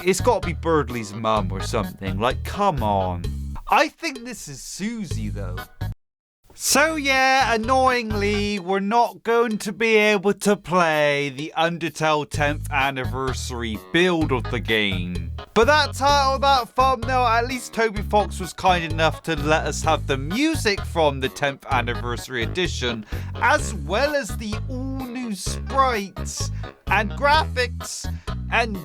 It's got to be Birdley's mum or something. Like, come on. I think this is Susie, though. So yeah, annoyingly, we're not going to be able to play the Undertale 10th anniversary build of the game. But that title, that thumbnail, at least Toby Fox was kind enough to let us have the music from the 10th anniversary edition, as well as the all-new sprites and graphics and,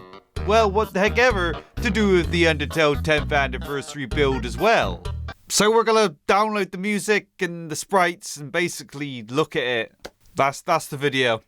well, what the heck ever to do with the Undertale 10th anniversary build as well. So we're gonna download the music and the sprites and basically look at it. That's the video.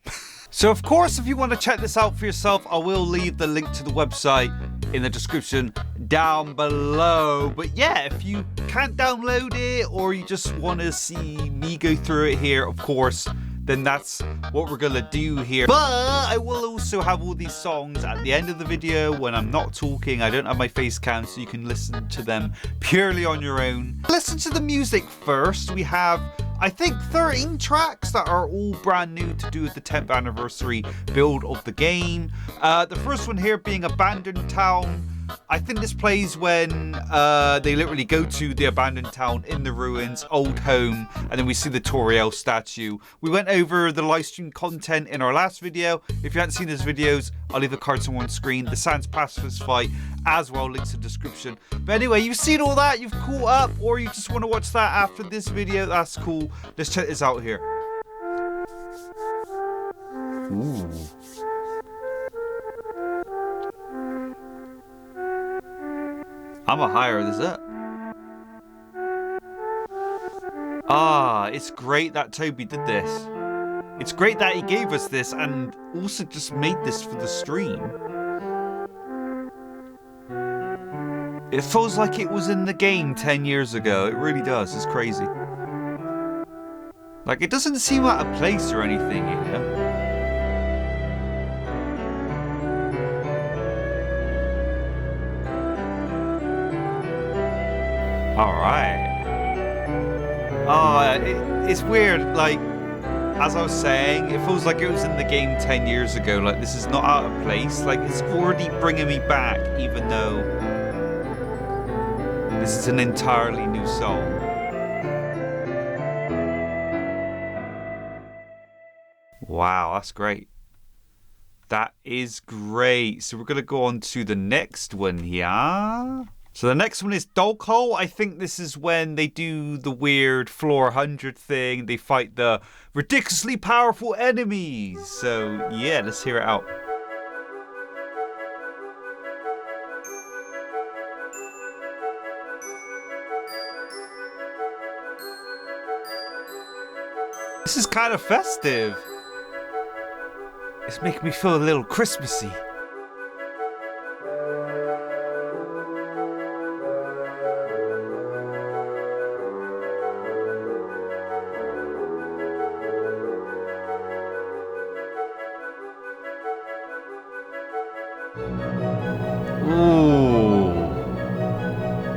So of course, if you want to check this out for yourself, I will leave the link to the website in the description down below. But yeah, if you can't download it or you just want to see me go through it here, of course, then that's what we're gonna do here. But I will also have all these songs at the end of the video when I'm not talking. I don't have my face cam, so you can listen to them purely on your own. Listen to the music first. We have, I think, 13 tracks that are all brand new to do with the 10th anniversary build of the game. The first one here being Abandoned Town. I think this plays when they literally go to the abandoned town in the ruins, old home, and then we see the Toriel statue. We went over the live stream content in our last video. If you haven't seen those videos, I'll leave the cards on screen. The Sans Pacifist fight as well, links in the description. But anyway, you've seen all that, you've caught up, or you just want to watch that after this video, that's cool. Let's check this out here. Ooh. I'm gonna hire this up. Ah, it's great that Toby did this. It's great that he gave us this and also just made this for the stream. It feels like it was in the game 10 years ago. It really does. It's crazy. Like, it doesn't seem out of place or anything, you know? Alright. Oh, it's weird, like, as I was saying, it feels like it was in the game 10 years ago. Like, this is not out of place. Like, it's already bringing me back, even though this is an entirely new song. Wow, that's great. That is great. So we're going to go on to the next one here. So the next one is Dog Hole. I think this is when they do the weird floor 100 thing. They fight the ridiculously powerful enemies. So yeah, let's hear it out. This is kind of festive. It's making me feel a little Christmassy. Ooh.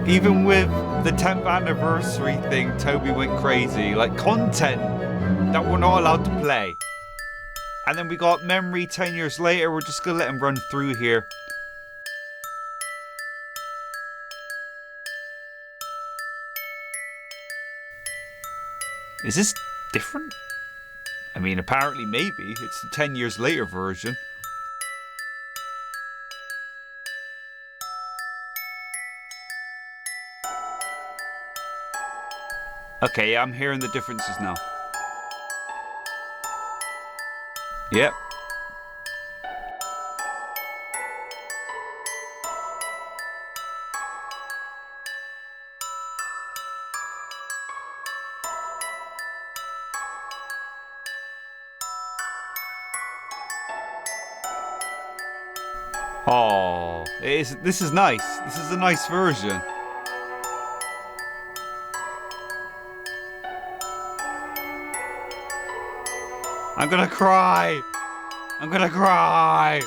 Even with the 10th anniversary thing, Toby went crazy. Like, content that we're not allowed to play. And then we got Memory 10 years later. We're just gonna let him run through here. Is this different? I mean, apparently maybe. It's the 10 years later version. Okay, yeah, I'm hearing the differences now. Yep. Oh, this is nice. This is a nice version. I'm gonna cry. I'm gonna cry.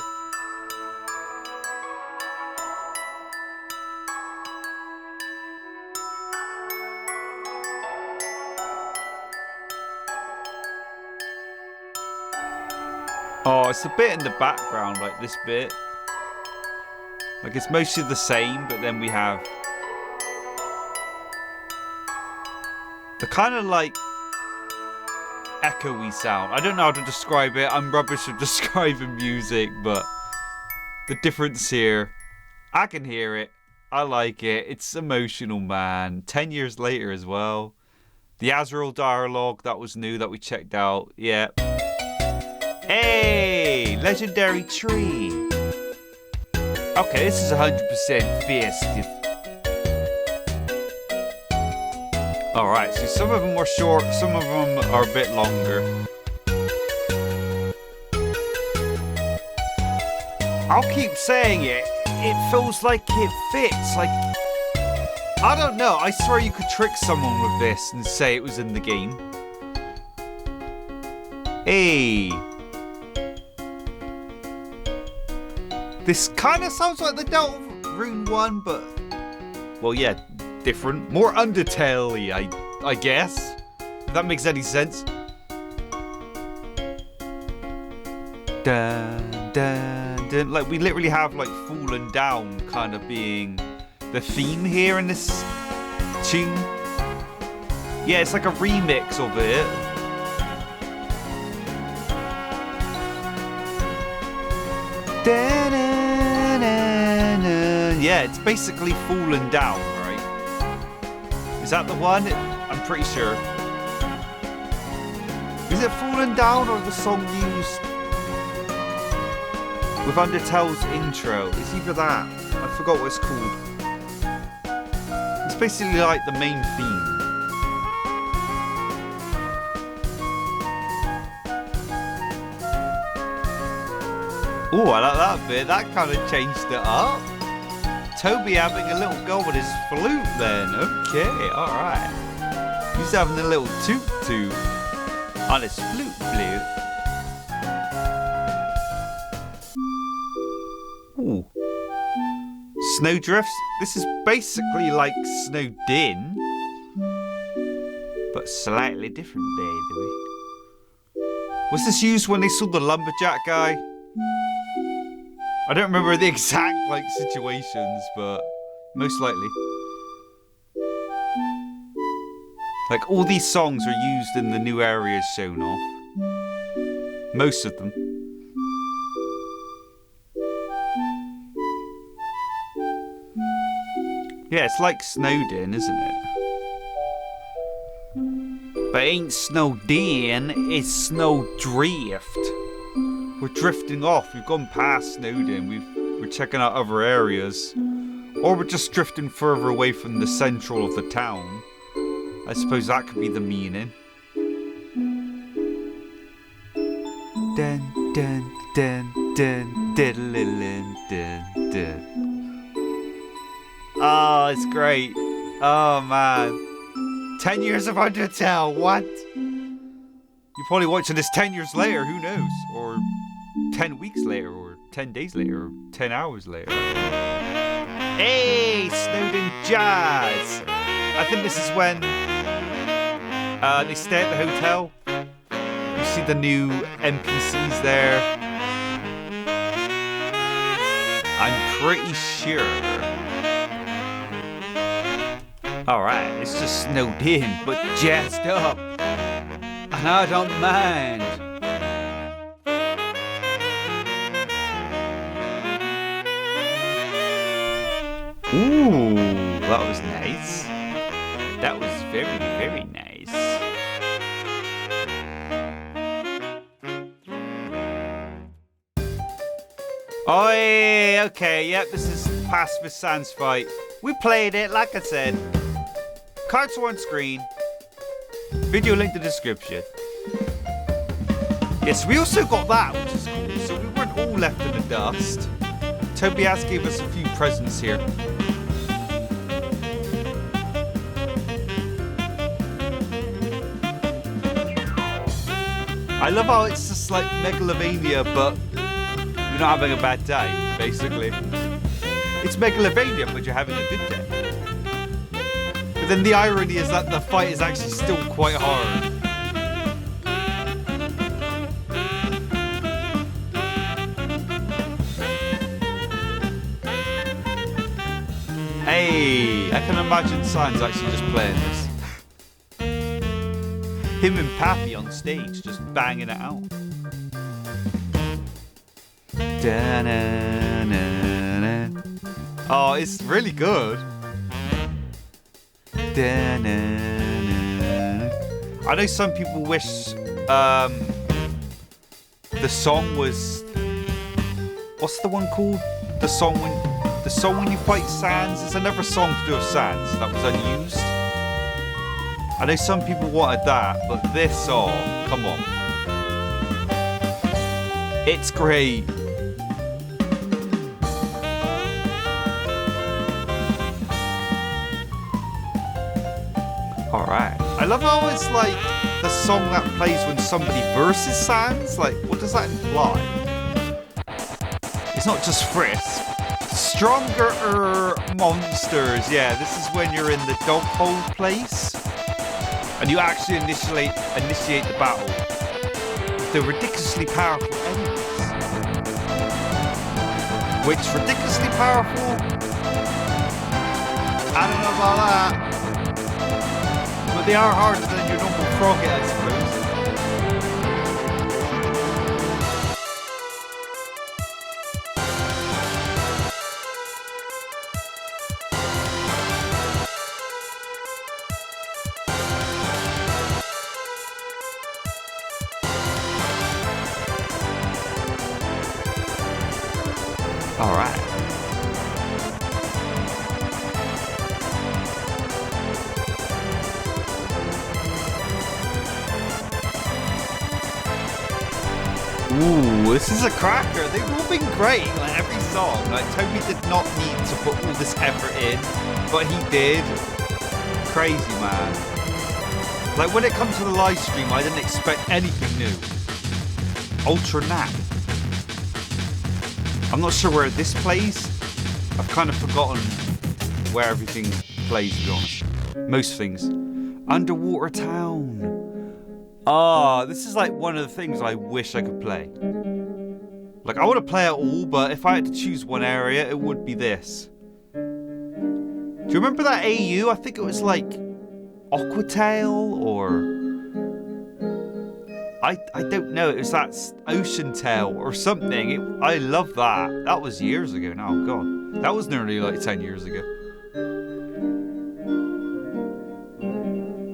Oh, it's a bit in the background, like this bit. Like, it's mostly the same, but then we have the kind of like echoey sound. I don't know how to describe it. I'm rubbish at describing music, but the difference here, I can hear it. I like it. It's emotional, man. 10 years later as well. The Azrael dialogue, that was new, that we checked out. Yeah. Hey, legendary tree. Okay, this is 100% festive. Alright, so some of them were short, some of them are a bit longer. I'll keep saying it. It feels like it fits. Like, I don't know. I swear you could trick someone with this and say it was in the game. Hey. This kind of sounds like the Deltarune one, but... well, yeah, different. More Undertale-y, I guess. If that makes any sense. Dun, dun, dun. Like, we literally have, like, Fallen Down kind of being the theme here in this tune. Yeah, it's like a remix of it. Yeah, it's basically Fallen Down, right? Is that the one? I'm pretty sure. Is it Fallen Down or the song used with Undertale's intro? It's either that. I forgot what it's called. It's basically like the main theme. Oh, I like that bit. That kind of changed it up. Toby having a little go with his flute then. Okay, alright. He's having a little toot-toot on his flute. Ooh. Snowdrifts. This is basically like Snowdin, but slightly different, baby. Was this used when they saw the lumberjack guy? I don't remember the exact like situations, but most likely. Like, all these songs are used in the new areas shown off. Most of them. Yeah, it's like Snowdin, isn't it? But it ain't Snowdin, it's Snowdrift. We're drifting off. We've gone past Snowdin. We're checking out other areas. Or we're just drifting further away from the central of the town. I suppose that could be the meaning. Dun dun dun dun dun dun dun. Oh, it's great. Oh man. 10 years of Undertale, what? You're probably watching this 10 years later, who knows? Or 10 weeks later, or 10 days later, or 10 hours later. Hey, Snowdin Jazz! I think this is when they stay at the hotel. You see the new NPCs there. I'm pretty sure. Alright, it's just snowed in, but jazzed up. And I don't mind. Ooh, that was nice. That was very, very nice. Oh, yeah, okay, yep, this is past the Sans fight. We played it, like I said. Cards are on screen. Video link in the description. Yes, we also got that, which is cool. So we weren't all left in the dust. Tobias gave us a few presents here. I love how it's just like Megalovania, but you're not having a bad time, basically. It's Megalovania, but you're having a good day. But then the irony is that the fight is actually still quite hard. Hey, I can imagine Sans actually just playing this. Him and Pappy on stage just banging it out. Da-na-na-na. Oh, it's really good. Da-na-na-na. I know some people wish the song was, what's the one called? The song when you fight Sans. There's another song to do with Sans that was unused. I know some people wanted that, but this song, come on. It's great. Alright. I love how it's like the song that plays when somebody versus Sans. Like, what does that imply? It's not just Frisk. Stronger monsters. Yeah, this is when you're in the dog hole place. And you actually initiate the battle with the ridiculously powerful enemies. Which, ridiculously powerful? I don't know about that. But they are harder than your normal Frogget, I suppose. All right. Ooh, this is a cracker. They've all been great, like every song. Like Toby did not need to put all this effort in, but he did. Crazy, man. Like when it comes to the live stream, I didn't expect anything new. Ultra Nap. I'm not sure where this plays. I've kind of forgotten where everything plays, to be honest. Most things. Underwater Town. Ah, this is like one of the things I wish I could play. Like, I want to play it all, but if I had to choose one area, it would be this. Do you remember that AU? I think it was like Aquatail or... I don't know. It was that Ocean Tail or something. I love that. That was years ago now. Oh, God. That was nearly like 10 years ago.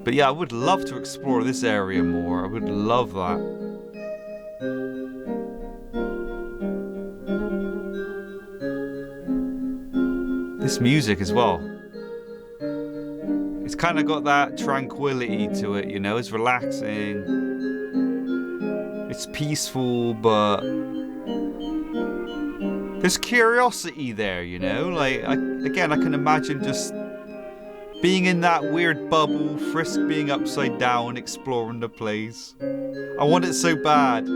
But yeah, I would love to explore this area more. I would love that. This music as well. It's kind of got that tranquility to it, you know? It's relaxing. It's peaceful, but there's curiosity there, you know? Like, I can imagine just being in that weird bubble, Frisk being upside down, exploring the place. I want it so bad.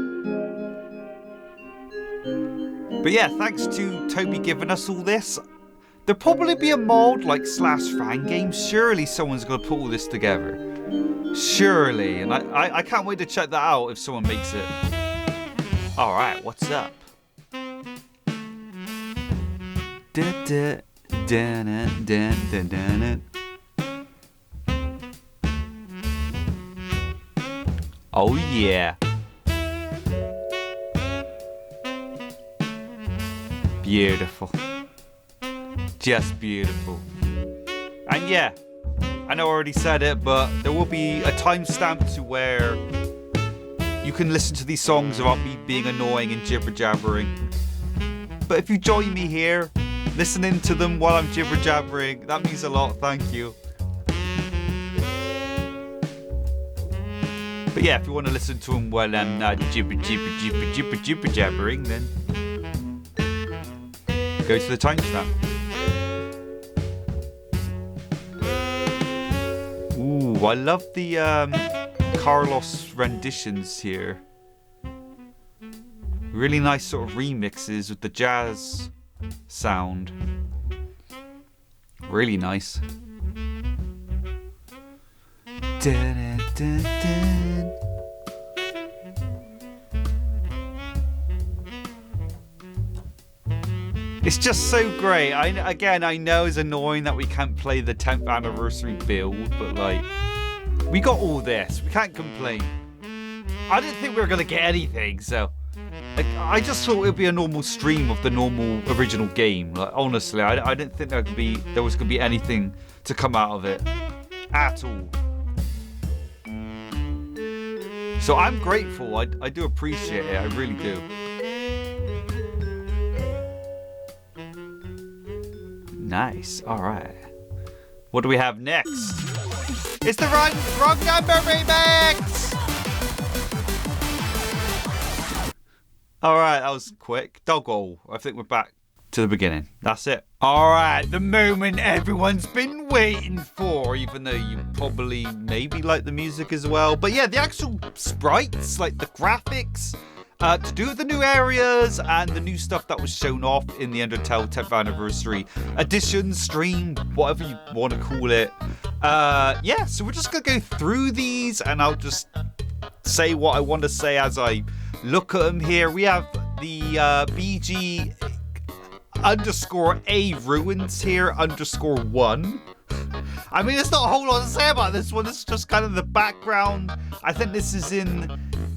But yeah, thanks to Toby giving us all this. There'll probably be a mod like /fan game. Surely someone's going to put all this together. Surely. And I can't wait to check that out if someone makes it. Alright, what's up? Oh yeah. Beautiful. Just beautiful. And yeah, I know I already said it, but there will be a timestamp to where you can listen to these songs without me being annoying and jibber-jabbering. But if you join me here, listening to them while I'm jibber-jabbering, that means a lot, thank you. But yeah, if you want to listen to them while I'm not jibber-jabbering, then go to the timestamp. Ooh, I love the Carlos renditions here. Really nice sort of remixes with the jazz sound. Really nice. Dun, dun, dun. It's just so great. Again, I know it's annoying that we can't play the 10th anniversary build, but like, we got all this. We can't complain. I didn't think we were going to get anything, so... Like, I just thought it would be a normal stream of the normal original game. Like, honestly, I didn't think there was going to be anything to come out of it. At all. So I'm grateful. I do appreciate it. I really do. Nice. All right. What do we have next? It's the wrong number remix! All right, that was quick. Doggo. I think we're back to the beginning. That's it. All right, the moment everyone's been waiting for, even though you probably maybe like the music as well. But yeah, the actual sprites, like the graphics, to do with the new areas and the new stuff that was shown off in the Undertale 10th anniversary edition, stream, whatever you want to call it. Yeah, so we're just going to go through these and I'll just say what I want to say as I look at them here. We have the BG _A ruins here _1. I mean, there's not a whole lot to say about this one. This is just kind of the background. I think this is in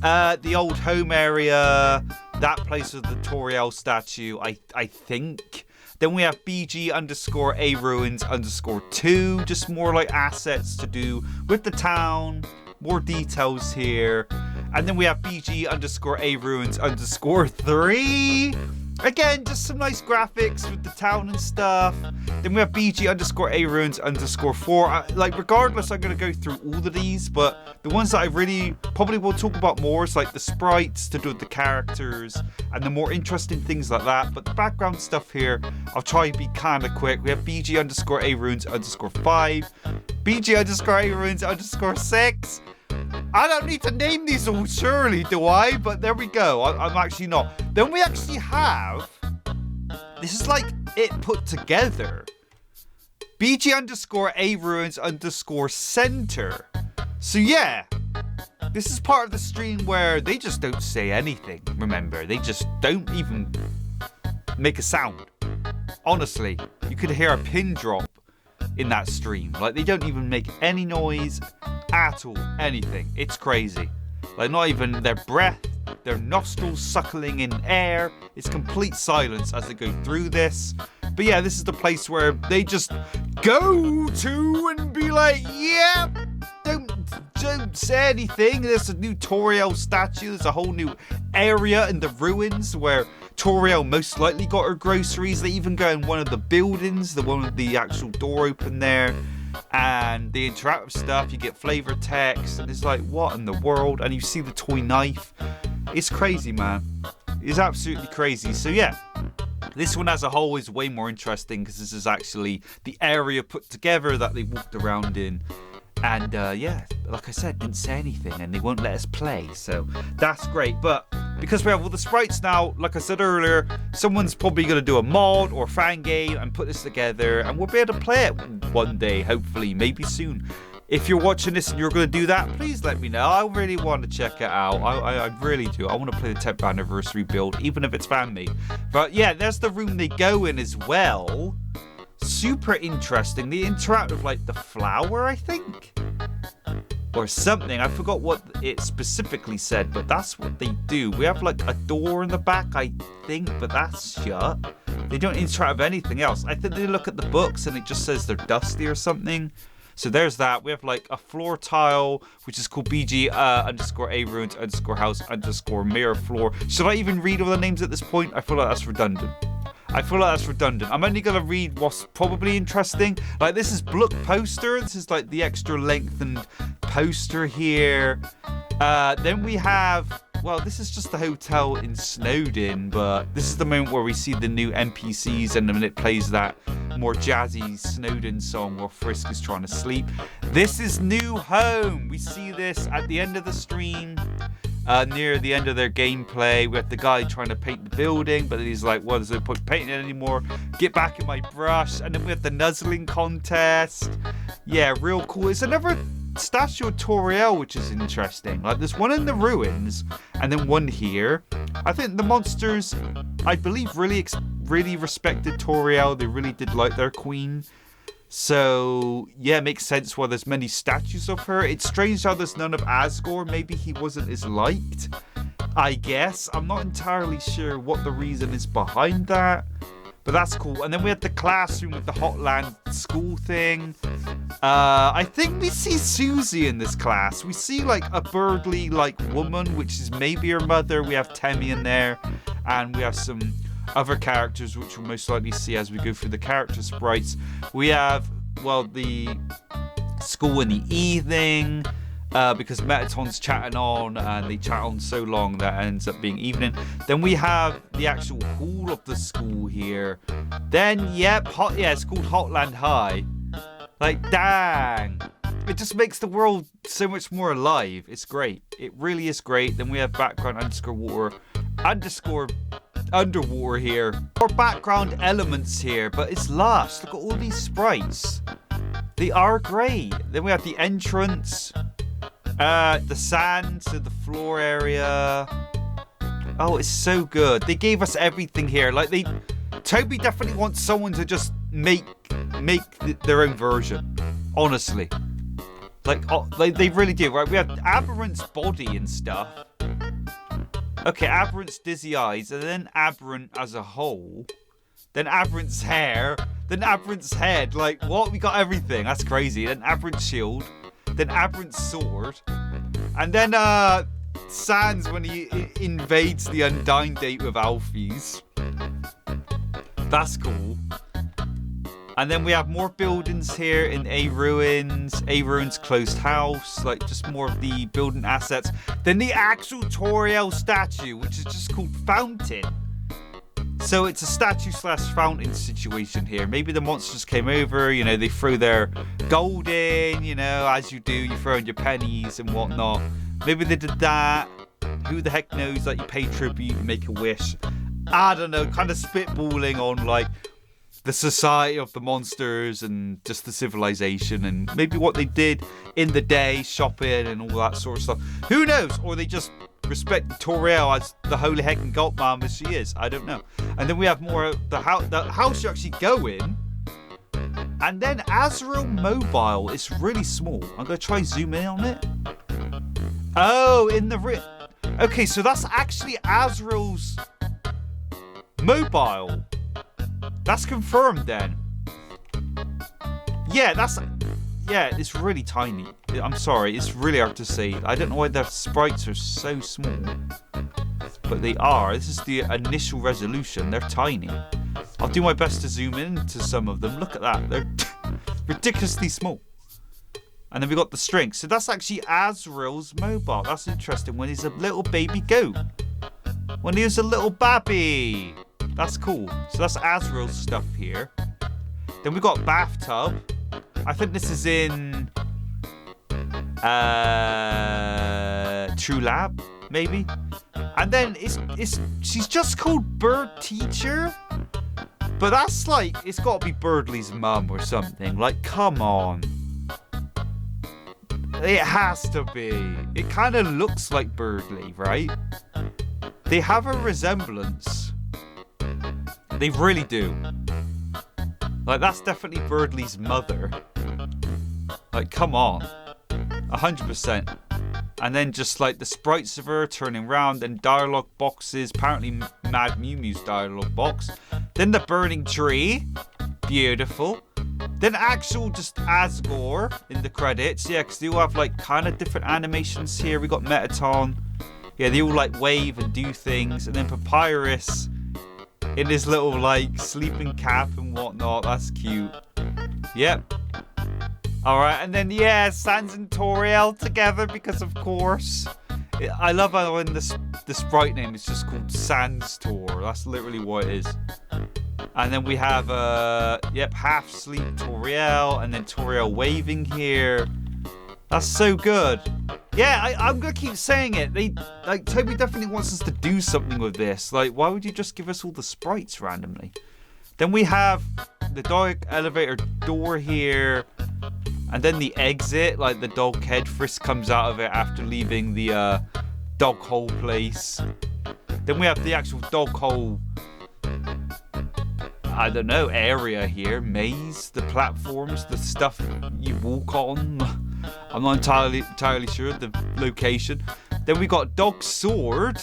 the old home area, that place with the Toriel statue, I think. Then we have BG _A ruins _2, just more like assets to do with the town. More details here. And then we have BG _A ruins _3. Again, just some nice graphics with the town and stuff. Then we have BG _A ruins _4. Like, regardless, I'm going to go through all of these, but the ones that I really probably will talk about more is like the sprites to do with the characters and the more interesting things like that. But the background stuff here, I'll try and be kind of quick. We have BG _A ruins _5, BG _A ruins _6. I don't need to name these all, surely, do I? But there we go. I'm actually not. Then we actually have... This is like it put together. BG _A ruins _center. So yeah. This is part of the stream where they just don't say anything. Remember, they just don't even make a sound. Honestly, you could hear a pin drop in that stream. Like, they don't even make any noise at all. Anything. It's crazy. Like, not even their breath, their nostrils suckling in air. It's complete silence as they go through this. But yeah, this is the place where they just go to and be like, yeah, don't say anything. There's a new Toriel statue. There's a whole new area in the ruins where Toriel most likely got her groceries. They even go in one of the buildings, the one with the actual door open there. And the interactive stuff, you get flavor text, and it's like, what in the world? And you see the toy knife. It's crazy, man. It's absolutely crazy. So yeah, this one as a whole is way more interesting because this is actually the area put together that they walked around in. And yeah, like I said, didn't say anything and they won't let us play. So that's great. But because we have all the sprites now, like I said earlier, someone's probably going to do a mod or fan game and put this together. And we'll be able to play it one day, hopefully, maybe soon. If you're watching this and you're going to do that, please let me know. I really want to check it out. I really do. I want to play the 10th anniversary build, even if it's fan-made. But yeah, there's the room they go in as well. Super interesting. They interact with like the flower, I think, or something. I forgot what it specifically said, but that's what they do. We have like a door in the back, I think, but that's shut. They don't interact with anything else. I think they look at the books and it just says they're dusty or something. So there's that. We have like a floor tile, which is called BG _A ruins _house _mirror floor. Should I even read all the names at this point? I feel like that's redundant. I'm only going to read what's probably interesting. Like, this is book poster. This is like the extra lengthened poster here. Then we have, well, this is just the hotel in Snowdon, but this is the moment where we see the new NPCs and then it plays that more jazzy Snowdon song while Frisk is trying to sleep. This is New Home. We see this at the end of the stream. Near the end of their gameplay, we have the guy trying to paint the building, but he's like, well, there's no point painting it anymore. Get back in my brush. And then we have the nuzzling contest. Yeah, real cool. It's another statue of Toriel, which is interesting. Like, there's one in the ruins and then one here. I think the monsters, I believe, really really respected Toriel. They really did like their queen. So, yeah, it makes sense why there's many statues of her. It's strange how there's none of Asgore. Maybe he wasn't as liked, I guess. I'm not entirely sure what the reason is behind that. But that's cool. And then we had the classroom with the Hotland school thing. I think we see Susie in this class. We see like a birdly like woman, which is maybe her mother. We have Temmie in there. And we have some other characters, which we'll most likely see as we go through the character sprites. We have, well, the school in the evening. Because Metaton's chatting on and they chat on so long that ends up being evening. Then we have the actual hall of the school here. Then, yep, it's called Hotland High. Like, dang. It just makes the world so much more alive. It's great. It really is great. Then we have background underwater here. More background elements here, but it's lush. Look at all these sprites. They are great. Then we have the entrance. The sand to the floor area. Oh, it's so good. They gave us everything here. Like Toby definitely wants someone to just make their own version. Honestly, like they really do. Right? We have Aberrant's body and stuff. Okay, Aberrant's dizzy eyes, and then Aberrant as a whole. Then Aberrant's hair. Then Aberrant's head. Like what? We got everything. That's crazy. Then Aberrant's shield. Then Aberrant's sword. And then Sans when he invades the Undyne Date with Alphys. That's cool. And then we have more buildings here in A Ruin's closed house. Like just more of the building assets. Then the actual Toriel statue, which is just called Fountain. So it's a statue/fountain situation here. Maybe the monsters came over, you know, they threw their gold in, you know, as you do, you throw in your pennies and whatnot. Maybe they did that. Who the heck knows, like you pay tribute, you make a wish. I don't know, kind of spitballing on like the society of the monsters and just the civilization and maybe what they did in the day, shopping and all that sort of stuff. Who knows? Or they just respect Toriel as the holy heckin' goat mom as she is. I don't know. And then we have more of the house you actually go in. And then Azrael Mobile is really small. I'm going to try zoom in on it. Oh, in the okay, so that's actually Azrael's mobile. That's confirmed then. Yeah, it's really tiny. I'm sorry, it's really hard to see. I don't know why their sprites are so small. But they are. This is the initial resolution. They're tiny. I'll do my best to zoom in to some of them. Look at that. They're ridiculously small. And then we got the string. So that's actually Azrael's mobile. That's interesting. When he's a little baby goat. When he was a little babby. That's cool. So that's Azrael's stuff here. Then we got bathtub. I think this is in True Lab, maybe. And then she's just called Bird Teacher. But that's like, it's got to be Birdley's mum or something. Like, come on. It has to be. It kind of looks like Birdley, right? They have a resemblance. They really do. Like, that's definitely Birdley's mother. Like, come on. 100%. And then just like the sprites of her turning around and dialogue boxes. Apparently Mad Mew Mew's dialogue box. Then the burning tree. Beautiful. Then actual just Asgore in the credits. Yeah, because they all have like kind of different animations here. We got Metaton. Yeah, they all like wave and do things. And then Papyrus in his little like sleeping cap and whatnot. That's cute. Yep. Alright, and then yeah, Sans and Toriel together because of course. I love how when the sprite name is just called Sans Tor. That's literally what it is. And then we have half sleep Toriel and then Toriel waving here. That's so good. Yeah, I'm gonna keep saying it. Toby definitely wants us to do something with this. Like, why would you just give us all the sprites randomly? Then we have the dog elevator door here. And then the exit, like the dog head frisk comes out of it after leaving the dog hole place. Then we have the actual dog hole I don't know, area here. Maze, the platforms, the stuff you walk on. I'm not entirely sure the location. Then we got Dog Sword.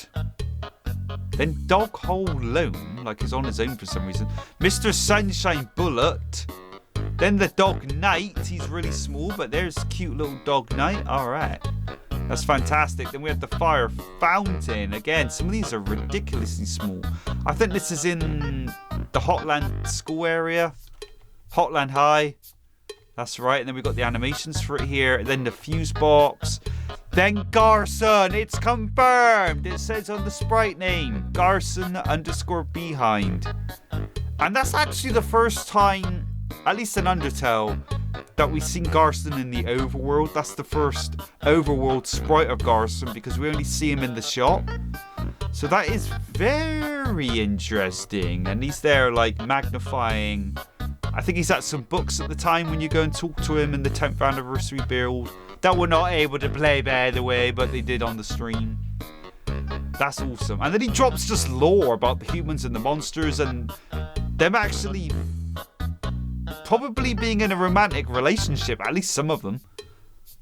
Then Dog Hole Lone, like he's on his own for some reason. Mr. Sunshine Bullet. Then the Dog Knight. He's really small, but there's cute little Dog Knight. Alright. That's fantastic. Then we have the Fire Fountain. Again, some of these are ridiculously small. I think this is in the Hotland School area. Hotland High. That's right. And then we've got the animations for it here. Then the fuse box. Then Garson. It's confirmed. It says on the sprite name. Garson_behind. And that's actually the first time, at least in Undertale, that we've seen Garson in the overworld. That's the first overworld sprite of Garson because we only see him in the shop. So that is very interesting. And he's there like magnifying. I think he's at some books at the time when you go and talk to him in the 10th anniversary build. That we're not able to play, by the way, but they did on the stream. That's awesome. And then he drops just lore about the humans and the monsters and them actually probably being in a romantic relationship, at least some of them.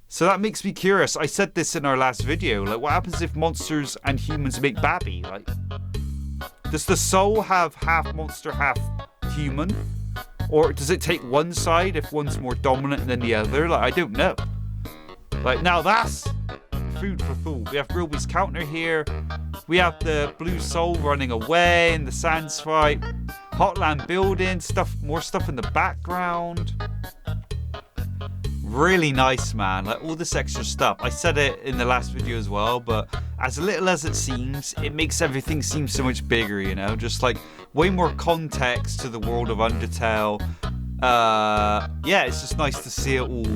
So that makes me curious. I said this in our last video. Like, what happens if monsters and humans make babby? Like, does the soul have half monster, half human? Or does it take one side if one's more dominant than the other? Like, I don't know. Like, now that's food for thought. We have Grilby's counter here. We have the blue soul running away in the sand fight. Hotland building, more stuff in the background. Really nice, man. Like all this extra stuff. I said it in the last video as well, but as little as it seems, it makes everything seem so much bigger, you know? Just like way more context to the world of Undertale. Yeah, it's just nice to see it all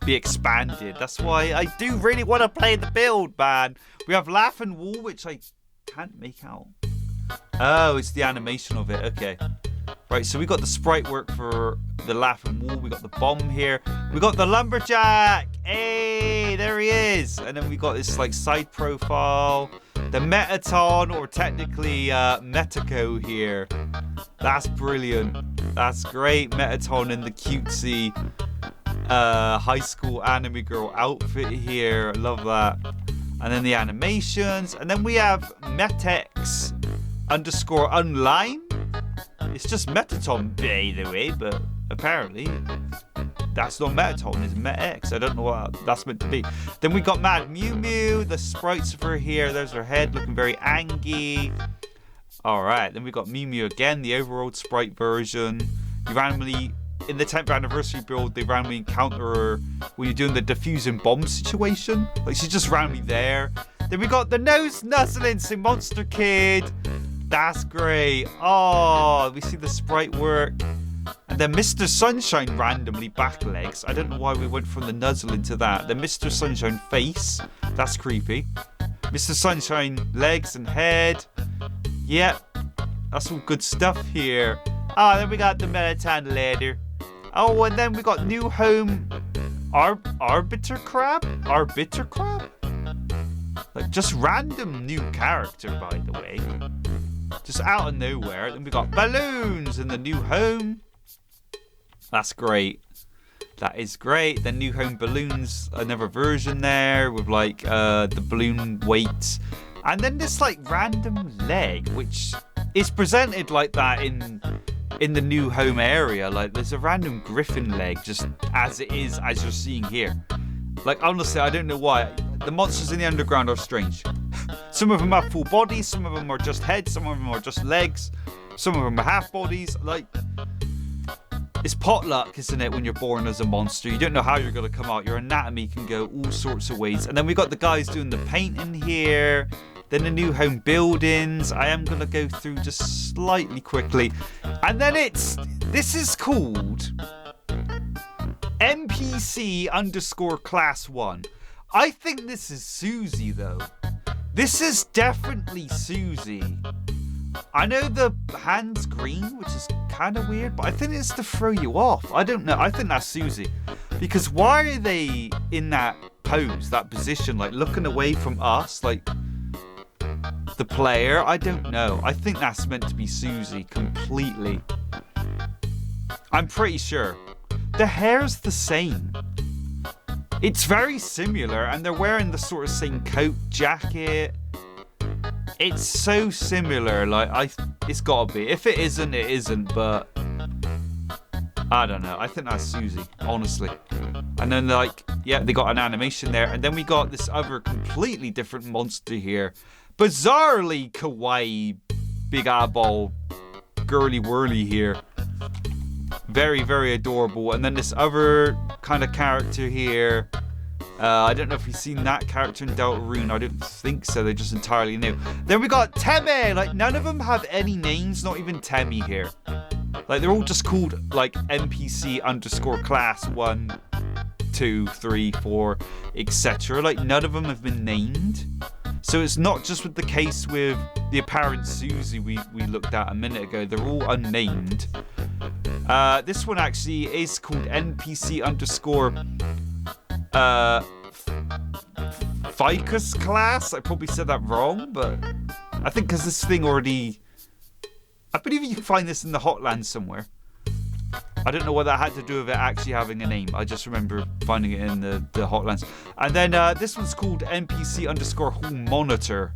be expanded. That's why I do really want to play the build, man. We have Laughing Wall, which I can't make out. Oh, it's the animation of it. Okay. Right, so we got the sprite work for the Laughing Wall. We got the bomb here. We got the lumberjack. Hey, there he is. And then we got this like side profile. The Metaton, or technically Metaco here. That's brilliant. That's great. Metaton in the cutesy high school anime girl outfit here. I love that. And then the animations. And then we have Metex_online. It's just Metaton, by the way, but apparently that's not Metaton, it's Metex. I don't know what that's meant to be. Then we got Mad Mew Mew. The sprites for here. There's her head looking very angry. Alright, then we got Mew Mew again, the overworld sprite version. You randomly, in the 10th anniversary build, they randomly encounter her when you're doing the diffusing bomb situation. Like, she's just randomly there. Then we got the nose nuzzling Monster Kid. That's great. Oh, we see the sprite work. And then Mr. Sunshine randomly back legs. I don't know why we went from the nuzzle into that. Then Mr. Sunshine face. That's creepy. Mr. Sunshine legs and head. Yep. That's all good stuff here. Oh, then we got the Melatonin ladder. Oh, and then we got new home Arbiter Crab? Arbiter Crab? Like, just random new character, by the way. Just out of nowhere. Then we got balloons in the new home. That's great. That is great. The new home balloons, another version there with like the balloon weights. And then this like random leg, which is presented like that in the new home area. Like there's a random griffin leg just as it is, as you're seeing here. Like honestly, I don't know why. The monsters in the underground are strange. Some of them have full bodies, some of them are just heads, some of them are just legs, some of them are half bodies. Like, it's potluck, isn't it, when you're born as a monster? You don't know how you're going to come out. Your anatomy can go all sorts of ways. And then we got the guys doing the painting here. Then the new home buildings. I am going to go through just slightly quickly. And then this is called NPC_class1. I think this is Susie, though. This is definitely Susie. I know the hand's green, which is kind of weird, but I think it's to throw you off. I don't know. I think that's Susie. Because why are they in that pose, that position, like looking away from us, like the player? I don't know. I think that's meant to be Susie completely. I'm pretty sure. The hair's the same. It's very similar, and they're wearing the sort of same coat, jacket. It's so similar. Like, it's gotta be. If it isn't, it isn't. But I don't know. I think that's Susie, honestly. And then, like, yeah, they got an animation there, and then we got this other completely different monster here, bizarrely kawaii, big eyeball, girly whirly here. Very, very adorable. And then this other kind of character here. I don't know if you've seen that character in Deltarune. I don't think so. They're just entirely new. Then we got Temmie. Like, none of them have any names. Not even Temmie here. Like, they're all just called, like, NPC _ class 1, 2, 3, 4, etc. Like, none of them have been named. So it's not just with the case with the apparent Susie we looked at a minute ago. They're all unnamed. This one actually is called NPC _ Ficus class. I probably said that wrong, but I think because this thing already... I believe you can find this in the Hotlands somewhere. I don't know what that had to do with it actually having a name. I just remember finding it in the Hotlands. And then this one's called NPC _ Hall Monitor.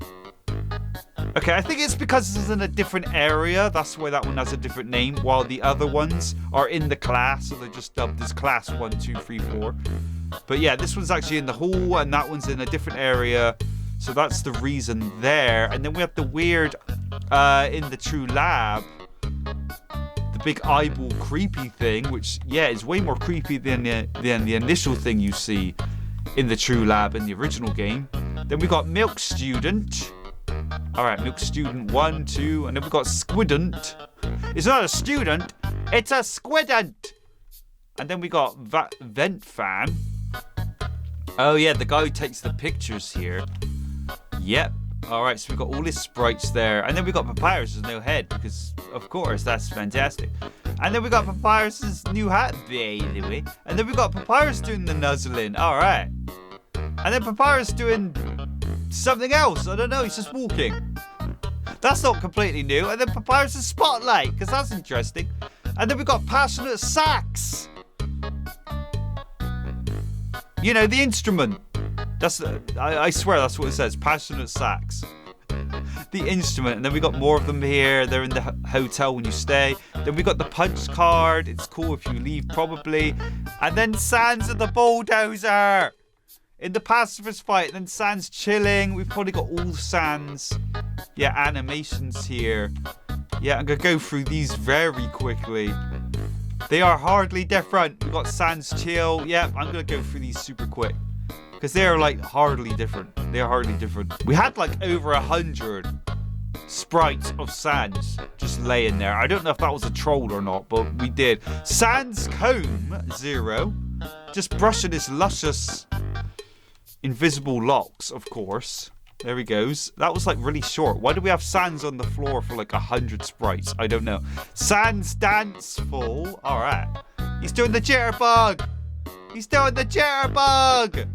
Okay, I think it's because this is in a different area. That's why that one has a different name, while the other ones are in the class, so they're just dubbed as class 1, 2, 3, 4. But yeah, this one's actually in the hall, and that one's in a different area. So that's the reason there. And then we have the weird, in the true lab, the big eyeball creepy thing, which, yeah, is way more creepy than the initial thing you see in the true lab in the original game. Then we got Milk Student. Alright, Milk Student 1, 2, and then we got Squident. It's not a student, it's a squident. And then we got Vent Fan. Oh yeah, the guy who takes the pictures here. Yep. Alright, so we've got all his sprites there. And then we got Papyrus with no head, because, of course, that's fantastic. And then we got Papyrus's new hat, by the way. And then we got Papyrus doing the nuzzling. Alright. And then Papyrus doing something else. I don't know, he's just walking. That's not completely new. And then Papyrus's spotlight, because that's interesting. And then we got Passionate Sax. You know, the instrument. That's I swear that's what it says. Passionate Sax. The instrument. And then we got more of them here. They're in the hotel when you stay. Then we got the punch card. It's cool if you leave, probably. And then Sans and the bulldozer in the pacifist fight. And then Sans chilling. We've probably got all Sans, yeah, animations here. Yeah, I'm gonna go through these very quickly. They are hardly different. We've got Sans chill. Yeah, I'm gonna go through these super quick, because they are like hardly different. They are hardly different. We had like over 100 sprites of Sans just laying there. I don't know if that was a troll or not, but we did. Sans Comb 0, just brushing his luscious invisible locks, of course. There he goes. That was like really short. Why do we have Sans on the floor for like 100 sprites? I don't know. Sans Danceful. All right. He's doing the jitterbug. He's doing the jitterbug.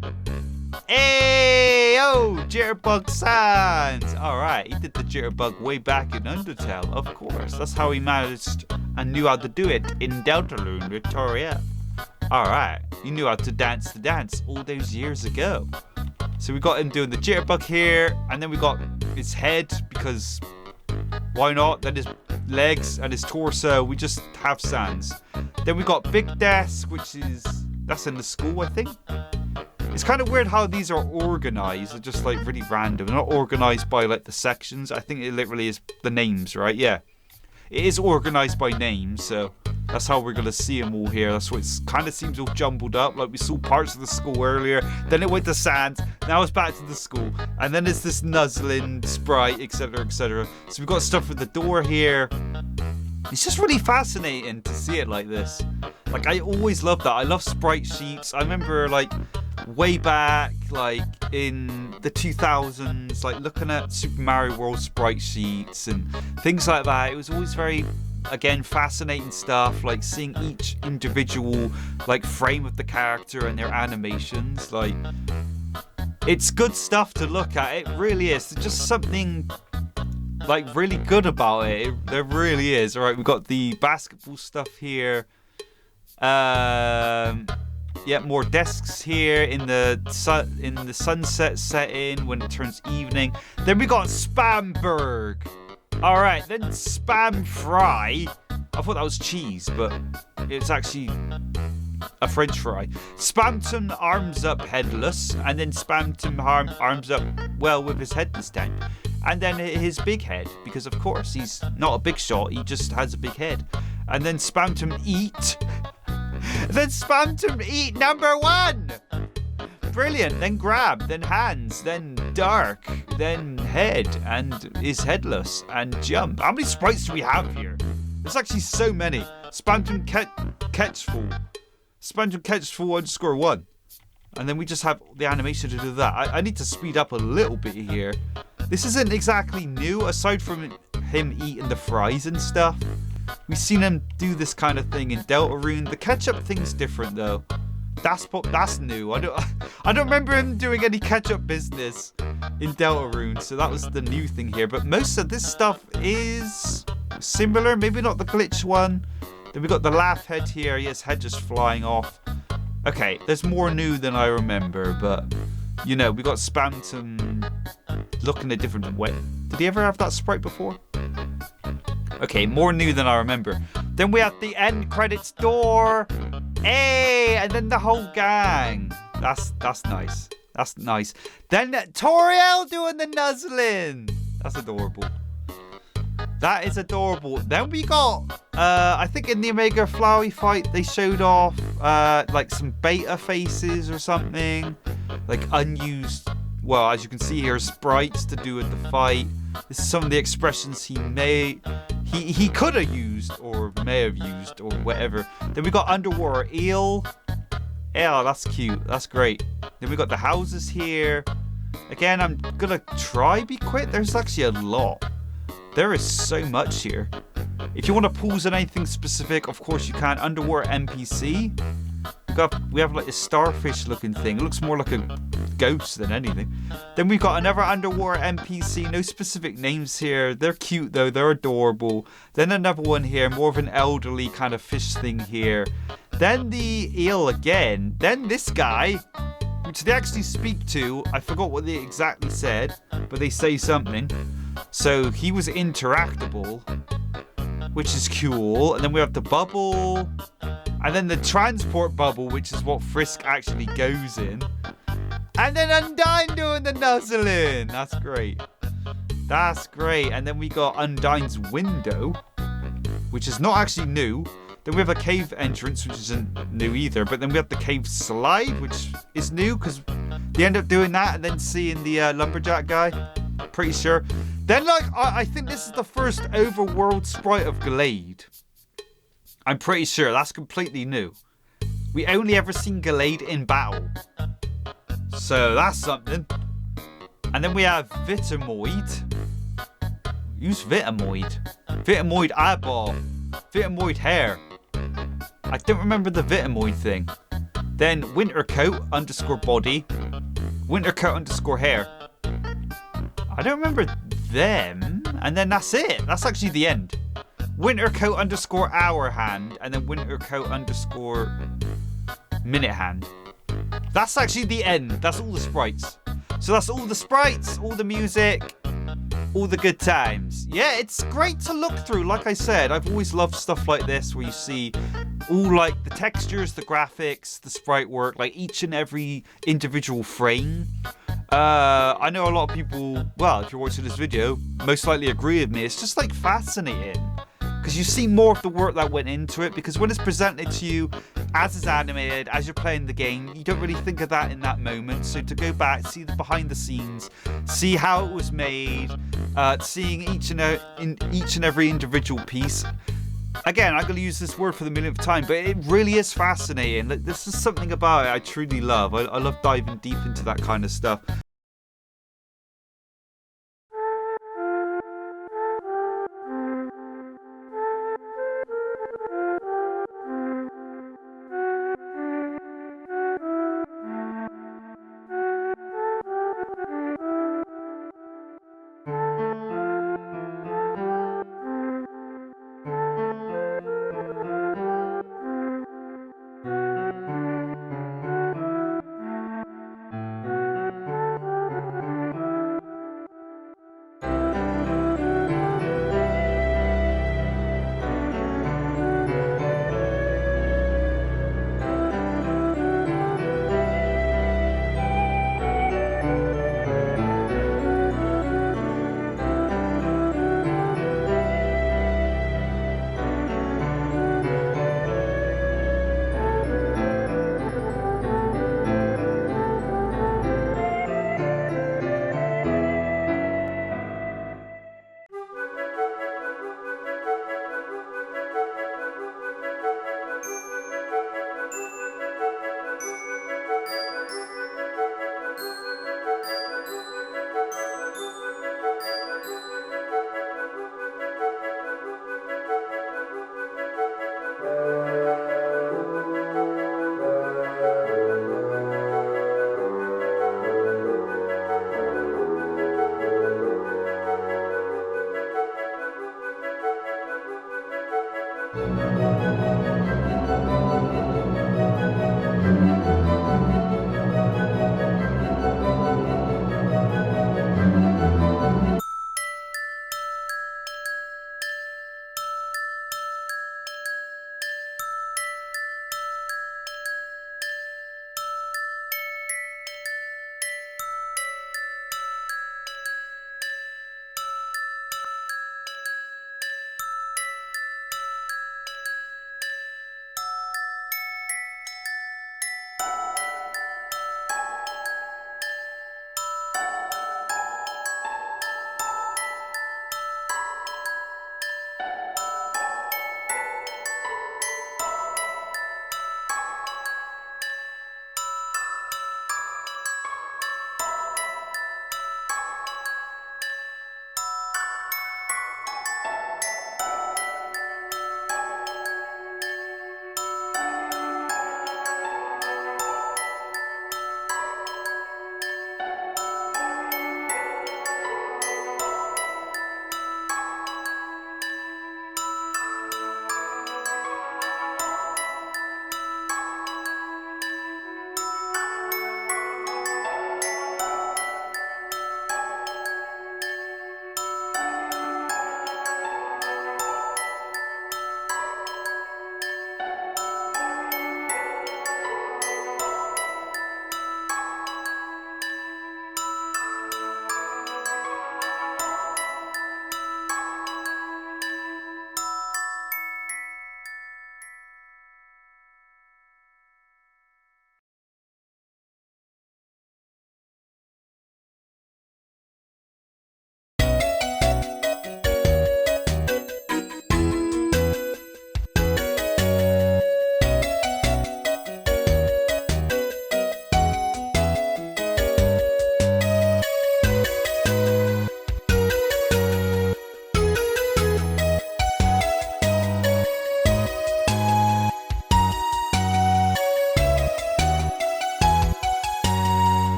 Hey, oh, jitterbug Sans. All right. He did the jitterbug way back in Undertale, of course. That's how he managed and knew how to do it in Deltarune with Toriel. All right. He knew how to dance the dance all those years ago. So we got him doing the jitterbug here, and then we got his head, because why not? Then his legs and his torso. We just have Sans. Then we got Big Desk, that's in the school, I think. It's kind of weird how these are organized. They're just like really random. They're not organized by like the sections. I think it literally is the names, right? Yeah. It is organized by names, so that's how we're going to see them all here. That's why it kind of seems all jumbled up. Like we saw parts of the school earlier. Then it went to Sans. Now it's back to the school. And then it's this nuzzling sprite, etc, etc. So we've got stuff with the door here. It's just really fascinating to see it like this. Like, I always love that. I love sprite sheets. I remember, like, way back, like, in the 2000s, like, looking at Super Mario World sprite sheets and things like that. It was always very, again, fascinating stuff, like, seeing each individual, like, frame of the character and their animations. Like, it's good stuff to look at. It really is. There's just something, like, really good about it. There really is. All right, we've got the basketball stuff here. Yeah, more desks here in the sunset setting when it turns evening. Then we got Spamberg. All right, then Spam Fry. I thought that was cheese, but it's actually a French fry. Spamton arms up headless, and then Spamton arms up, well, with his headless down. And then his big head, because of course he's not a big shot, he just has a big head. And then Spamton eat. Then Spamton eat number 1. Brilliant. Then grab, then hands, then dark, then head, and is headless, and jump. How many sprites do we have here? There's actually so many. Spamton catchful. Spamton catchful _1. And then we just have the animation to do that. I need to speed up a little bit here. This isn't exactly new, aside from him eating the fries and stuff. We've seen him do this kind of thing in Deltarune. The ketchup thing's different though. That's new. I don't remember him doing any ketchup business in Deltarune, so that was the new thing here. But most of this stuff is similar, maybe not the glitch one. Then we got the laugh head here. His head just flying off. Okay, there's more new than I remember, but you know, we got Spamton looking a different way. Did he ever have that sprite before? Okay, more new than I remember. Then we have the end credits door. Hey, and then the whole gang. That's nice. That's nice. Then Toriel doing the nuzzling. That's adorable. That is adorable. Then we got, I think in the Omega Flowey fight, they showed off like some beta faces or something. Like unused, well, as you can see here, sprites to do with the fight. This is some of the expressions he could have used or may have used or whatever. Then we got underwater eel. Yeah, that's cute. That's great. Then we got the houses here. Again, I'm gonna try be quick. There's actually a lot. There is so much here. If you want to pause on anything specific, of course you can. Underwater NPC. We have like a starfish looking thing. It looks more like a ghost than anything. Then we've got another underwater NPC. No specific names here. They're cute though. They're adorable. Then another one here. More of an elderly kind of fish thing here. Then the eel again. Then this guy, which they actually speak to. I forgot what they exactly said, but they say something. So he was interactable, which is cool. And then we have the bubble. And then the transport bubble, which is what Frisk actually goes in. And then Undyne doing the nuzzling. That's great. That's great. And then we got Undyne's window, which is not actually new. Then we have a cave entrance, which isn't new either. But then we have the cave slide, which is new because they end up doing that and then seeing the lumberjack guy. Pretty sure. Then, like, I think this is the first overworld sprite of Glade. I'm pretty sure that's completely new. We only ever seen Glade in battle. So that's something. And then we have Vitamoid. Who's Vitamoid? Vitamoid eyeball. Vitamoid hair. I don't remember the Vitamoid thing. Then Wintercoat _ body. Wintercoat _ hair. I don't remember them. And then that's it. That's actually the end. Wintercoat _ hour hand, and then Wintercoat _ minute hand. That's actually the end. That's all the sprites. So that's all the sprites, all the music, all the good times. Yeah, it's great to look through. Like I said, I've always loved stuff like this where you see all like the textures, the graphics, the sprite work, like each and every individual frame. I know a lot of people, well, if you're watching this video, most likely agree with me. It's just like fascinating. Because you see more of the work that went into it, because when it's presented to you as it's animated, as you're playing the game, you don't really think of that in that moment. So to go back, see the behind the scenes, see how it was made, seeing each and every individual piece. Again, I'm going to use this word for the millionth time, but it really is fascinating. This is something about it I truly love. I love diving deep into that kind of stuff.